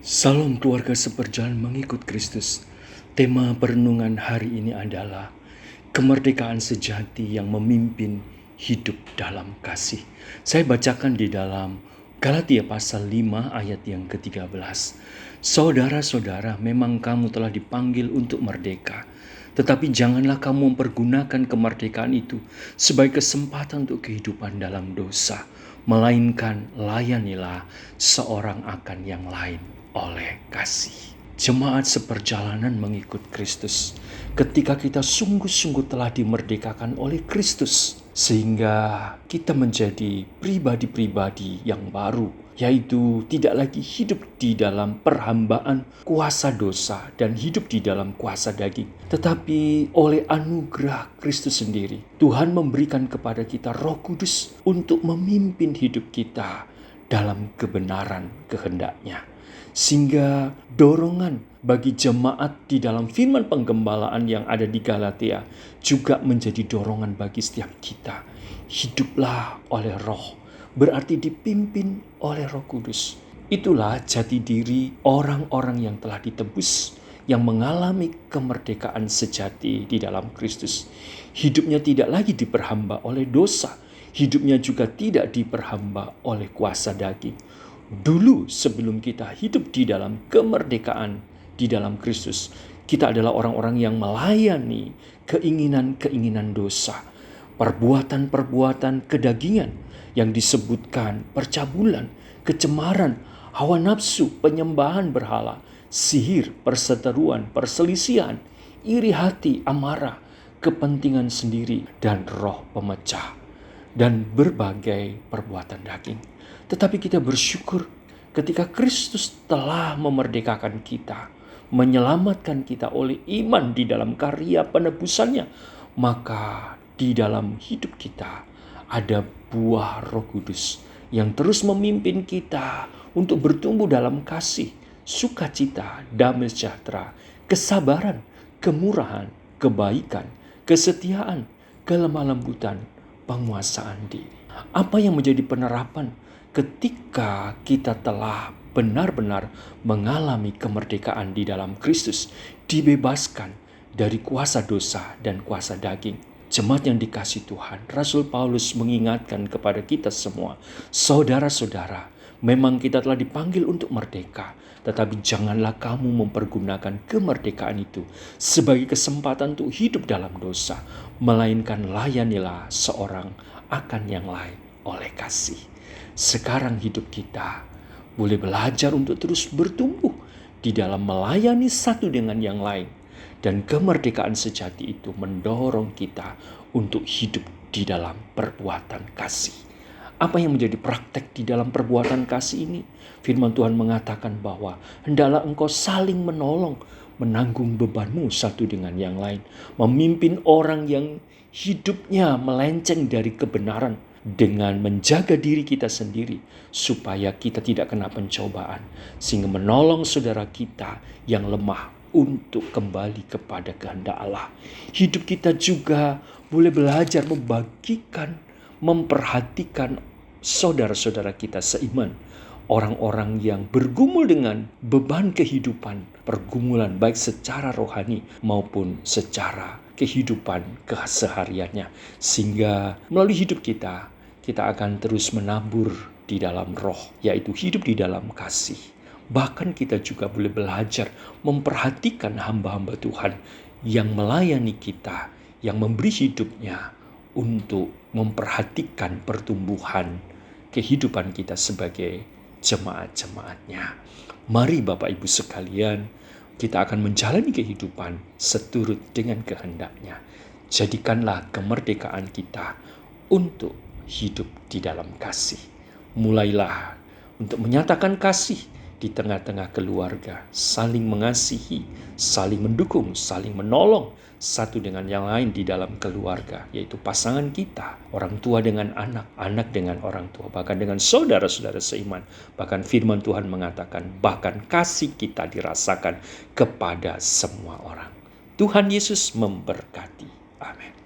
Salam keluarga seperjalan mengikut Kristus. Tema perenungan hari ini adalah kemerdekaan sejati yang memimpin hidup dalam kasih. Saya bacakan di dalam Galatia pasal 5 ayat yang ke-13. Saudara-saudara, memang kamu telah dipanggil untuk merdeka. Tetapi janganlah kamu mempergunakan kemerdekaan itu sebagai kesempatan untuk kehidupan dalam dosa, melainkan layanilah seorang akan yang lain oleh kasih. Jemaat seperjalanan mengikut Kristus. Ketika kita sungguh-sungguh telah dimerdekakan oleh Kristus, sehingga kita menjadi pribadi-pribadi yang baru, yaitu tidak lagi hidup di dalam perhambaan kuasa dosa dan hidup di dalam kuasa daging. Tetapi oleh anugerah Kristus sendiri, Tuhan memberikan kepada kita Roh Kudus untuk memimpin hidup kita dalam kebenaran kehendak-Nya. Sehingga dorongan bagi jemaat di dalam firman penggembalaan yang ada di Galatia juga menjadi dorongan bagi setiap kita. Hiduplah oleh Roh, berarti dipimpin oleh Roh Kudus. Itulah jati diri orang-orang yang telah ditebus, yang mengalami kemerdekaan sejati di dalam Kristus. Hidupnya tidak lagi diperhamba oleh dosa, hidupnya juga tidak diperhamba oleh kuasa daging. Dulu sebelum kita hidup di dalam kemerdekaan di dalam Kristus, kita adalah orang-orang yang melayani keinginan-keinginan dosa, perbuatan-perbuatan kedagingan yang disebutkan percabulan, kecemaran, hawa nafsu, penyembahan berhala, sihir, perseteruan, perselisihan, iri hati, amarah, kepentingan sendiri, dan roh pemecah, dan berbagai perbuatan daging. Tetapi kita bersyukur ketika Kristus telah memerdekakan kita, menyelamatkan kita oleh iman di dalam karya penebusannya. Maka di dalam hidup kita ada buah Roh Kudus yang terus memimpin kita untuk bertumbuh dalam kasih, sukacita, damai sejahtera, kesabaran, kemurahan, kebaikan, kesetiaan, kelemah lembutan, penguasaan diri. Apa yang menjadi penerapan ketika kita telah benar-benar mengalami kemerdekaan di dalam Kristus, dibebaskan dari kuasa dosa dan kuasa daging? Jemaat yang dikasihi Tuhan, Rasul Paulus mengingatkan kepada kita semua, saudara-saudara, memang kita telah dipanggil untuk merdeka, tetapi janganlah kamu mempergunakan kemerdekaan itu sebagai kesempatan untuk hidup dalam dosa, melainkan layanilah seorang akan yang lain oleh kasih. Sekarang hidup kita boleh belajar untuk terus bertumbuh di dalam melayani satu dengan yang lain. Dan kemerdekaan sejati itu mendorong kita untuk hidup di dalam perbuatan kasih. Apa yang menjadi praktek di dalam perbuatan kasih ini? Firman Tuhan mengatakan bahwa hendaklah engkau saling menolong, menanggung bebanmu satu dengan yang lain, memimpin orang yang hidupnya melenceng dari kebenaran, dengan menjaga diri kita sendiri supaya kita tidak kena pencobaan, sehingga menolong saudara kita yang lemah untuk kembali kepada kehendak Allah. Hidup kita juga boleh belajar membagikan, memperhatikan saudara-saudara kita seiman, orang-orang yang bergumul dengan beban kehidupan, pergumulan baik secara rohani maupun secara kehidupan kesehariannya, sehingga melalui hidup kita akan terus menabur di dalam roh, yaitu hidup di dalam kasih. Bahkan kita juga boleh belajar memperhatikan hamba-hamba Tuhan yang melayani kita, yang memberi hidupnya untuk memperhatikan pertumbuhan kehidupan kita sebagai jemaat-jemaatnya. Mari Bapak Ibu sekalian, kita akan menjalani kehidupan seturut dengan kehendak-Nya. Jadikanlah kemerdekaan kita untuk hidup di dalam kasih. Mulailah untuk menyatakan kasih di tengah-tengah keluarga, saling mengasihi, saling mendukung, saling menolong satu dengan yang lain di dalam keluarga, yaitu pasangan kita, orang tua dengan anak, anak dengan orang tua, bahkan dengan saudara-saudara seiman. Bahkan firman Tuhan mengatakan, bahkan kasih kita dirasakan kepada semua orang. Tuhan Yesus memberkati. Amin.